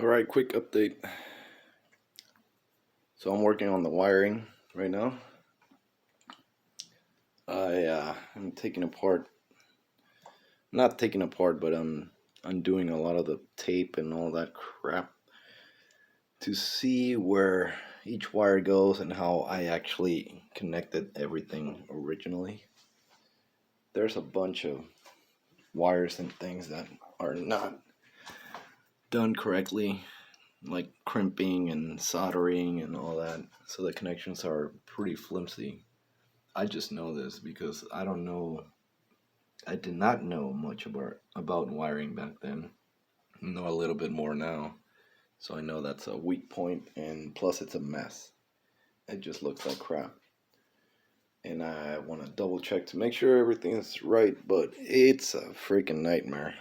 Alright, quick update. So I'm working on the wiring right now. I'm taking apart, not taking apart, but I'm undoing a lot of the tape and all that crap to see where each wire goes and how I actually connected everything originally. There's a bunch of wires and things that are not done correctly, like crimping and soldering and all that, so the connections are pretty flimsy. I just know this because I did not know much about wiring back then. I know a little bit more now, so I know that's a weak point, and plus it's a mess. It just looks like crap, and I want to double check to make sure everything's right, but it's a freaking nightmare.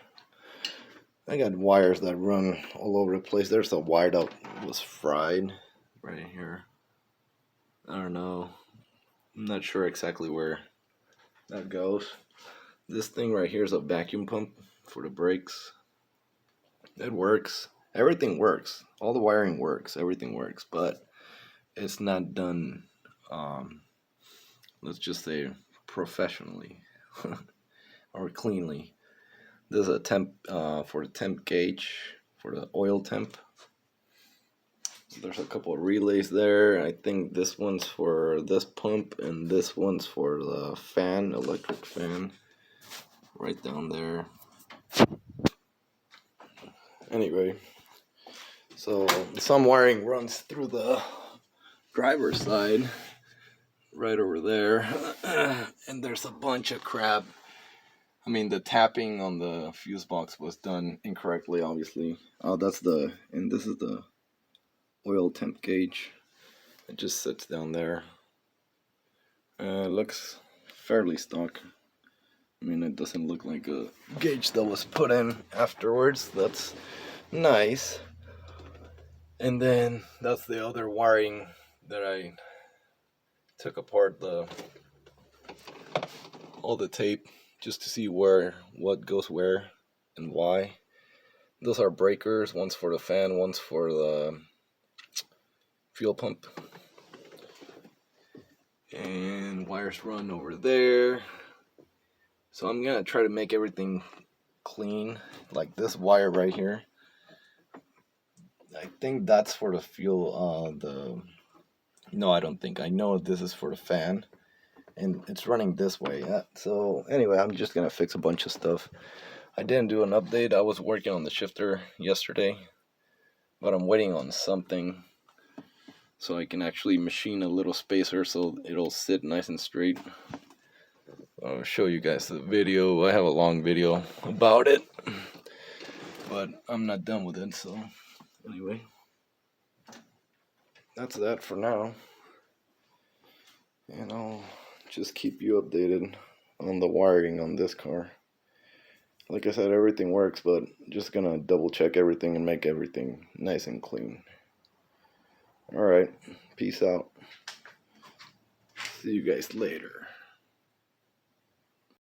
I got wires that run all over the place. There's a wire that was fried right here. I don't know. I'm not sure exactly where that goes. This thing right here is a vacuum pump for the brakes. It works. Everything works. All the wiring works. Everything works. But it's not done, let's just say, professionally or cleanly. There's a temp for the temp gauge, for the oil temp. There's a couple of relays there. I think this one's for this pump and this one's for the fan, electric fan, right down there. Anyway, so some wiring runs through the driver's side right over there, and there's a bunch of crap. I mean, the tapping on the fuse box was done incorrectly, obviously. And this is the oil temp gauge. It just sits down there. It looks fairly stock. I mean, it doesn't look like a gauge that was put in afterwards. That's nice. And then that's the other wiring that I took apart all the tape just to see what goes where and why. Those are breakers. One's for the fan, one's for the fuel pump. And wires run over there. So I'm gonna try to make everything clean. Like this wire right here, I think that's for the fuel. No, I don't think. I know this is for the fan, and it's running this way. So anyway, I'm just gonna fix a bunch of stuff. I didn't do an update. I was working on the shifter yesterday, but I'm waiting on something so I can actually machine a little spacer so it'll sit nice and straight. I'll show you guys the video. I have a long video about it, but I'm not done with it. So anyway, that's that for now, and I'll just keep you updated on the wiring on this car. Like I said, everything works, but just gonna double check everything and make everything nice and clean. Alright, peace out. See you guys later.